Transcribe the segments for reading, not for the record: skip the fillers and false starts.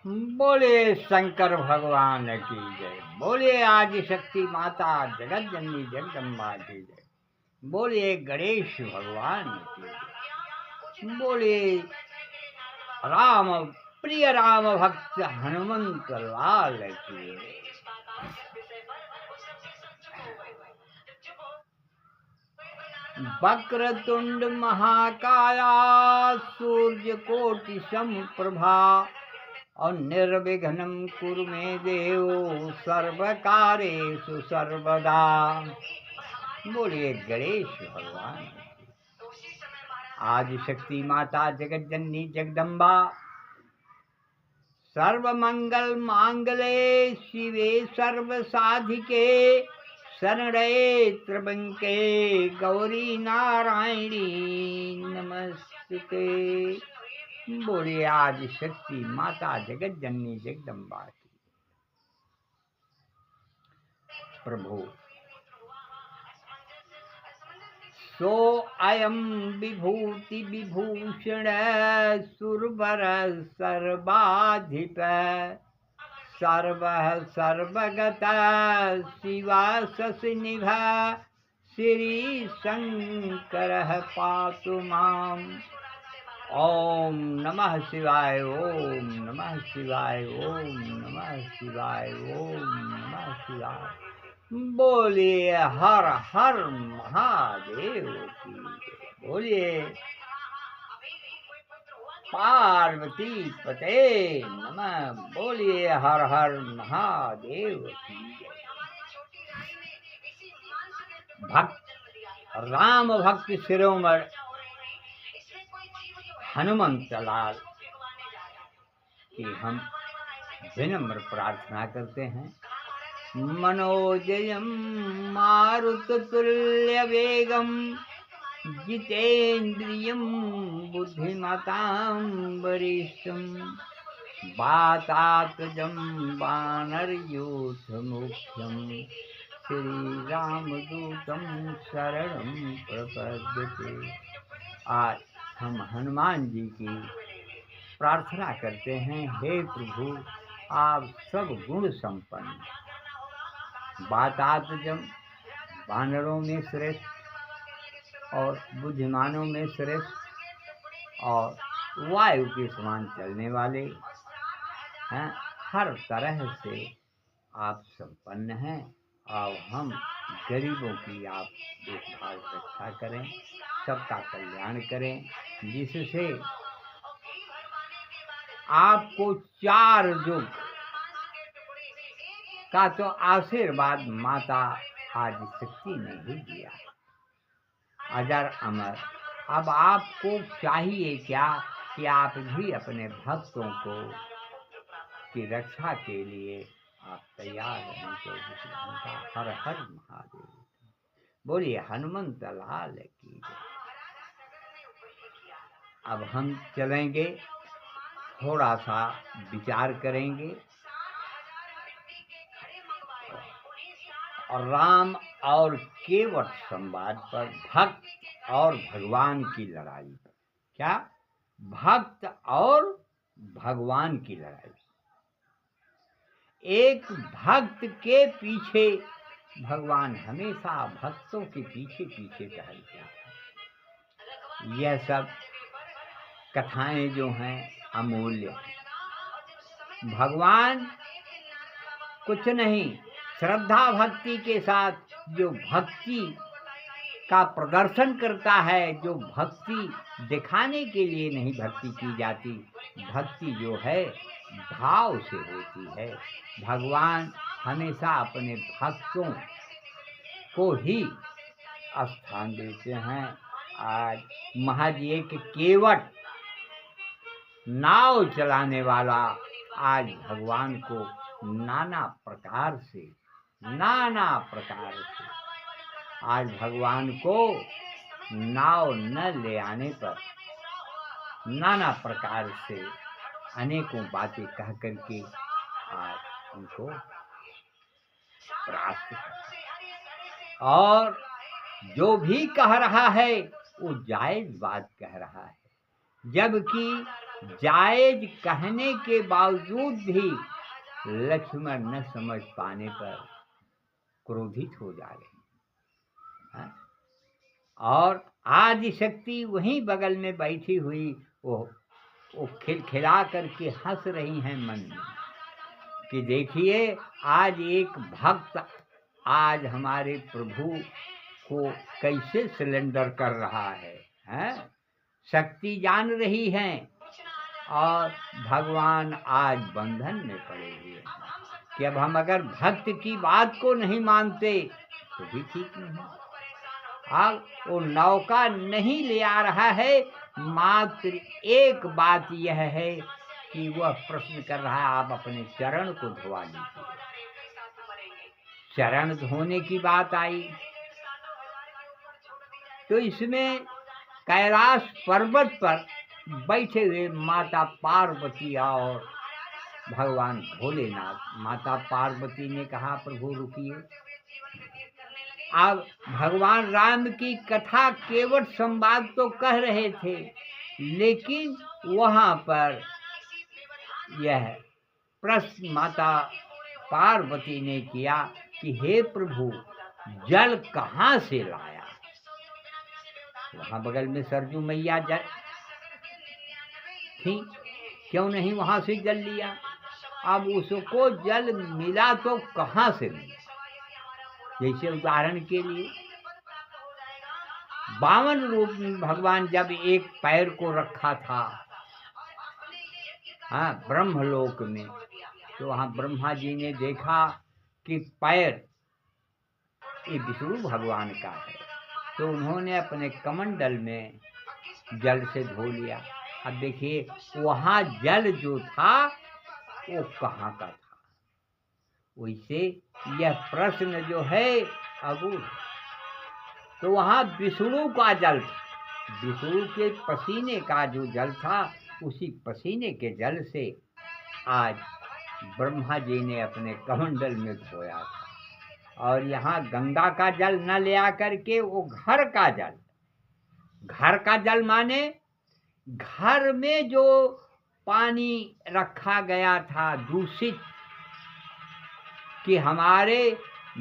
बोले शंकर भगवान की जय। बोले आदि शक्ति माता जगत जननी जगदम्बा की जय। बोले गणेश भगवान की जय। बोले राम प्रिय राम भक्त हनुमंत लाल की जय। वक्रतुंड महाकाया सूर्य कोटि समप्रभा और निर्विघ्नं कुरु मे देव सर्वकारेषु सर्वदा। बोलिए गणेश भगवान। आदि शक्ति माता जगत जननी जगदम्बा सर्वमंगल मांगले शिवे सर्व साधिके शरणे त्र्यंबके गौरी नारायणी नमस्ते। बोलिए आदि शक्ति माता जगत जननी जगदम्बा की। प्रभु सो अयम विभूति विभूषण सुरवर सर्वाधिप सर्व सर्वगत शिवा शशिनिभ श्री शंकर पातु माम। ओम नमः शिवाय ओम नमः शिवाय ओम नमः शिवाय ओम नमः शिवाय। बोलिए हर हर महादेव की। बोलिए पार्वती पते नमः। बोलिए हर हर महादेव की। भक्त राम भक्त शिरोमणि हनुमंत लाल की हम विनम्र प्रार्थना करते हैं। मनोजयं मारुततुल्यवेगं जितेन्द्रियं बुद्धिमतां वरिष्ठं वातात्मजं वानरयूथमुख्यं श्रीरामदूतं शरणं प्रपद्यते। आज हम हनुमान जी की प्रार्थना करते हैं। हे प्रभु, आप सब गुण संपन्न, वातात्मजम वानरों में श्रेष्ठ और बुद्धिमानों में श्रेष्ठ और वायु के समान चलने वाले हैं। हर तरह से आप संपन्न हैं और हम गरीबों की आप देखभाल रक्षा करें, सबका कल्याण करें, जिससे आपको 4 युग का तो आशीर्वाद माता आदि शक्ति ने ही दिया, अजर अमर। अब आपको चाहिए क्या कि आप भी अपने भक्तों को की रक्षा के लिए आप तैयार रहें। तो हर हर महादेव। बोलिए हनुमंत लाल की जय। अब हम चलेंगे, थोड़ा सा विचार करेंगे और राम और केवट संवाद पर, भक्त और भगवान की लड़ाई पर। क्या? भक्त और भगवान की लड़ाई। एक भक्त के पीछे भगवान हमेशा भक्तों के पीछे पीछे टहलते हैं। यह सब कथाएं जो हैं अमूल्य हैं। भगवान कुछ नहीं, श्रद्धा भक्ति के साथ जो भक्ति का प्रदर्शन करता है, जो भक्ति दिखाने के लिए नहीं भक्ति की जाती, भक्ति जो है भाव से होती है। भगवान हमेशा अपने भक्तों को ही स्थान देते हैं। आज महज एक केवट नाव चलाने वाला आज भगवान को नाना प्रकार से आज भगवान को नाव न ले आने पर नाना प्रकार से अनेकों बातें कह करके आज उनको प्राप्त कर, और जो भी कह रहा है वो जायज बात कह रहा है। जबकि जायज कहने के बावजूद भी लक्ष्मण न समझ पाने पर क्रोधित हो जा रहे हैं। और आदि शक्ति वहीं बगल में बैठी हुई वो खिलखिला करके हंस रही हैं मन में कि देखिए आज एक भक्त आज हमारे प्रभु को कैसे सिलेंडर कर रहा है, हैं? शक्ति जान रही हैं और भगवान आज बंधन में पड़े हुए हैं कि अब हम अगर भक्त की बात को नहीं मानते तो भी ठीक नहीं। अब वो नौका नहीं ले आ रहा है, मात्र एक बात यह है कि वह प्रश्न कर रहा है आप अपने चरण को धोवा लीजिए। चरण धोने की बात आई तो इसमें कैलाश पर्वत पर बैठे हुए माता पार्वती और भगवान भोलेनाथ, माता पार्वती ने कहा प्रभु रुकिए। अब भगवान राम की कथा केवट संवाद तो कह रहे थे, लेकिन वहाँ पर यह प्रश्न माता पार्वती ने किया कि हे प्रभु जल कहाँ से लाया। वहाँ बगल में सरजू मैया जल थी, क्यों नहीं वहाँ से जल लिया। अब उसको जल मिला तो कहाँ से मिला। जैसे उदाहरण के लिए बामन रूप में भगवान जब एक पैर को रखा था ब्रह्मलोक में, तो वहाँ ब्रह्मा जी ने देखा कि पैर ये विष्णु भगवान का है, तो उन्होंने अपने कमंडल में जल से धो लिया। अब देखिए वहाँ जल जो था वो कहाँ का था। वैसे यह प्रश्न जो है अगुण, तो वहाँ विष्णु का जल था, विष्णु के पसीने का जो जल था उसी पसीने के जल से आज ब्रह्मा जी ने अपने कमंडल में धोया था। और यहाँ गंगा का जल न ले आकर के वो घर का जल, घर का जल माने घर में जो पानी रखा गया था दूषित, कि हमारे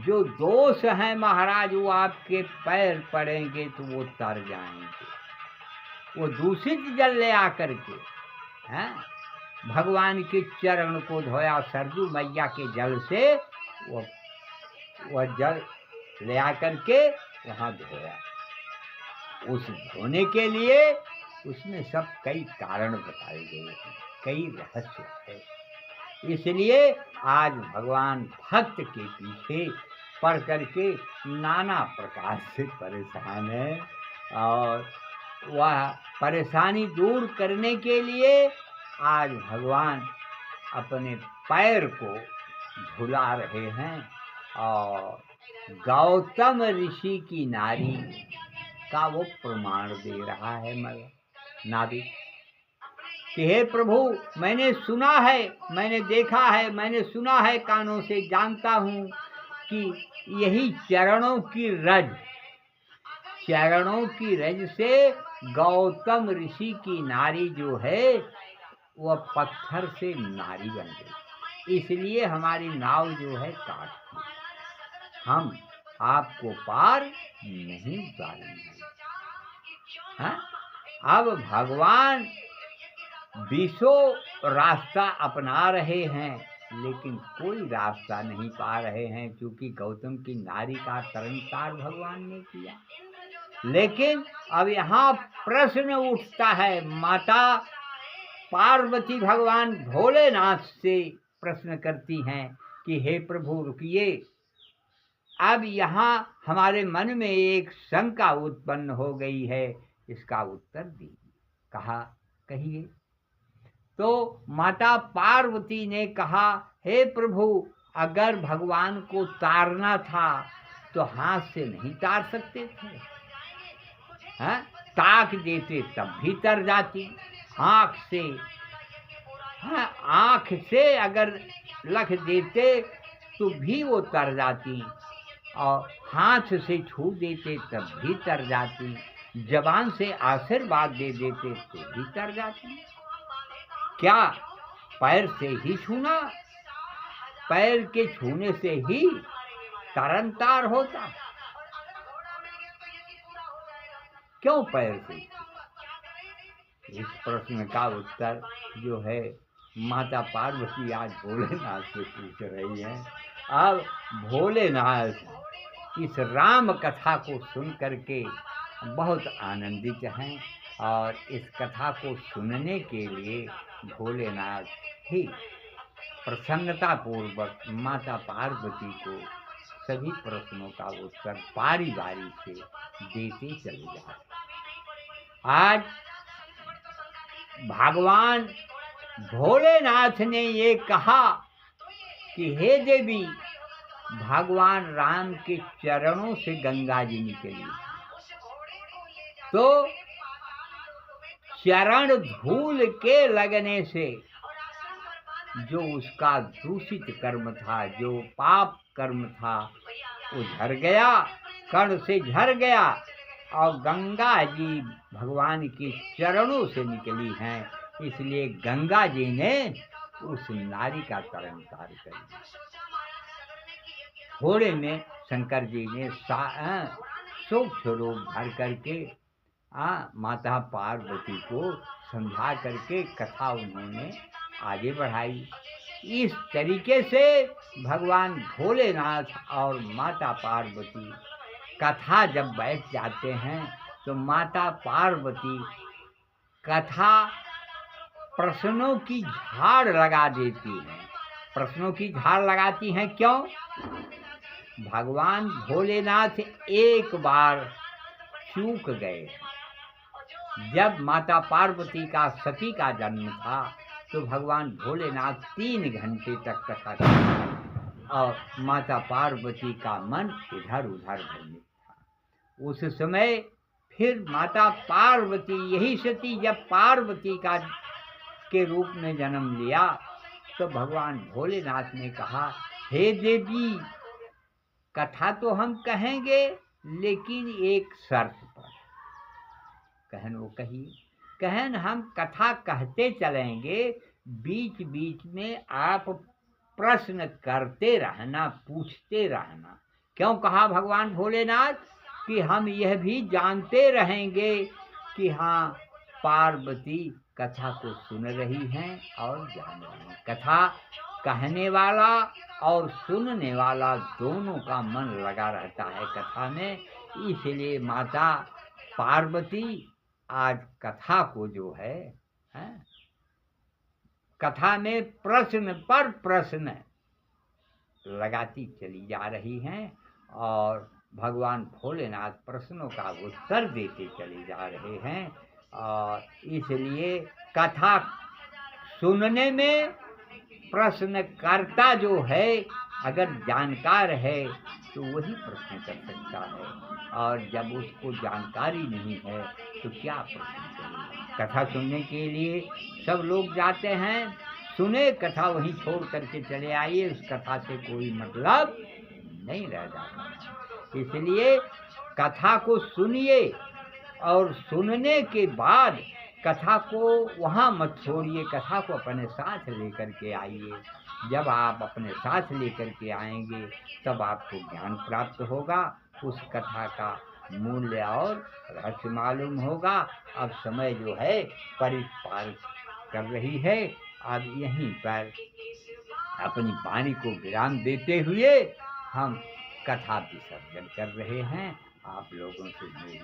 जो दोष हैं महाराज वो आपके पैर पड़ेंगे तो वो तर जाएंगे, वो दूषित जल ले आकर के हैं भगवान के चरण को धोया। सरजू मैया के जल से वह जल ले आकर के वहाँ धोया। उस धोने के लिए उसमें सब कई कारण बताए गए हैं, कई रहस्य है। इसलिए आज भगवान भक्त के पीछे पड़ करके नाना प्रकार से परेशान है, और वह परेशानी दूर करने के लिए आज भगवान अपने पैर को धुला रहे हैं। और गौतम ऋषि की नारी का वो प्रमाण दे रहा है नाविक कि हे प्रभु मैंने सुना है, मैंने देखा है, मैंने सुना है, कानों से जानता हूँ कि यही चरणों की रज से गौतम ऋषि की नारी जो है वह पत्थर से नारी बन गई, इसलिए हमारी नाव जो है काट दी, हम आपको पार नहीं डालेंगे। अब भगवान 20 रास्ता अपना रहे हैं, लेकिन कोई रास्ता नहीं पा रहे हैं, क्योंकि गौतम की नारी का तरनतार भगवान ने किया। लेकिन अब यहाँ प्रश्न उठता है, माता पार्वती भगवान भोलेनाथ से प्रश्न करती हैं कि हे प्रभु रुकिए। अब यहाँ हमारे मन में एक शंका उत्पन्न हो गई है, इसका उत्तर दीजिए। कहा कहिए। तो माता पार्वती ने कहा हे प्रभु अगर भगवान को तारना था तो हाथ से नहीं तार सकते थे, ताक देते तब भी तर जाती, आँख से अगर लख देते तो भी वो तर जाती, और हाथ से छू देते तब भी तर जाती। जबान से आशीर्वाद दे देते तो भी तर जाते। क्या पैर से ही छूना, पैर के छूने से ही तरनतार होता? क्यों पैर से? इस प्रश्न का उत्तर जो है माता पार्वती आज भोलेनाथ से पूछ रही हैं। अब भोलेनाथ इस राम कथा को सुन करके बहुत आनंदित हैं और इस कथा को सुनने के लिए भोलेनाथ ही प्रसन्नता पूर्वक माता पार्वती को सभी प्रश्नों का उत्तर बारी बारी से देते चले जा रहे। आज भगवान भोलेनाथ ने ये कहा कि हे देवी, भगवान राम के चरणों से गंगा जी निकली, तो चरण धूल के लगने से जो उसका दूषित कर्म था, जो पाप कर्म था, वो झड़ गया, कण से झड़ गया और गंगा जी भगवान के चरणों से निकली हैं। इसलिए गंगा जी ने उस नारी का तरनतार कर दिया। थोड़े में शंकर जी ने शोक स्वरूप भर करके माता पार्वती को समझा करके कथा उन्होंने आगे बढ़ाई। इस तरीके से भगवान भोलेनाथ और माता पार्वती कथा जब बैठ जाते हैं तो माता पार्वती कथा प्रश्नों की झाड़ लगा देती हैं। प्रश्नों की झाड़ लगाती हैं क्यों? भगवान भोलेनाथ एक बार चूक गए। जब माता पार्वती का सती का जन्म था तो भगवान भोलेनाथ 3 घंटे तक कथा करते और माता पार्वती का मन इधर उधर भ्रमित था। उस समय फिर माता पार्वती, यही सती जब पार्वती का के रूप में जन्म लिया तो भगवान भोलेनाथ ने कहा, हे देवी, कथा तो हम कहेंगे लेकिन एक शर्त पर। कहन वो कही, कहन हम कथा कहते चलेंगे, बीच बीच में आप प्रश्न करते रहना, पूछते रहना। क्यों कहा भगवान भोलेनाथ? कि हम यह भी जानते रहेंगे कि हाँ, पार्वती कथा को सुन रही हैं और जान रही हैं। कथा कहने वाला और सुनने वाला दोनों का मन लगा रहता है कथा में। इसलिए माता पार्वती आज कथा को जो है कथा में प्रश्न पर प्रश्न लगाती चली जा रही हैं और भगवान भोलेनाथ प्रश्नों का उत्तर देते चले जा रहे हैं। और इसलिए कथा सुनने में प्रश्नकर्ता जो है अगर जानकार है तो वही प्रश्न कर सकता है, और जब उसको जानकारी नहीं है तो क्या प्रश्न करेगा। कथा सुनने के लिए सब लोग जाते हैं, सुने कथा, वहीं छोड़ करके चले आइए, उस कथा से कोई मतलब नहीं रह जाता। इसलिए कथा को सुनिए और सुनने के बाद कथा को वहाँ मत छोड़िए, कथा को अपने साथ लेकर के आइए। जब आप अपने साथ लेकर के आएंगे तब आपको ज्ञान प्राप्त होगा, उस कथा का मूल्य और रहस्य मालूम होगा। अब समय जो है परिपार कर रही है, अब यहीं पर अपनी वाणी को विराम देते हुए हम कथा विसर्जन कर रहे हैं। आप लोगों से मेरी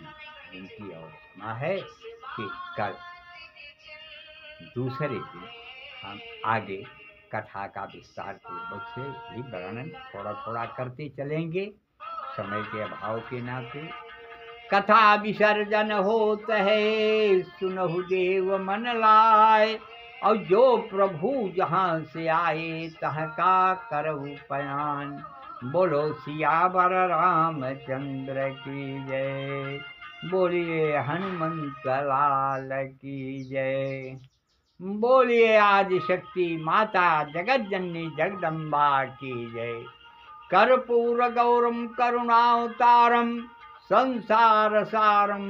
विनती और क्षमा है कि कल दूसरे दिन हम आगे कथा का विस्तार पूर्वक से भी वर्णन थोड़ा थोड़ा करते चलेंगे, समय के अभाव के नाते। कथा विसर्जन होत है, सुनहु देव मन लाए, और जो प्रभु जहाँ से आए तह का करहु पयान। बोलो सियावर रामचंद्र की जय, बोलिए हनुमंत लाल की जय, बोलिए आदिशक्ति माता जगत जननी जगदम्बा की जय। कर्पूर गौरम करुणावतारम संसार सारम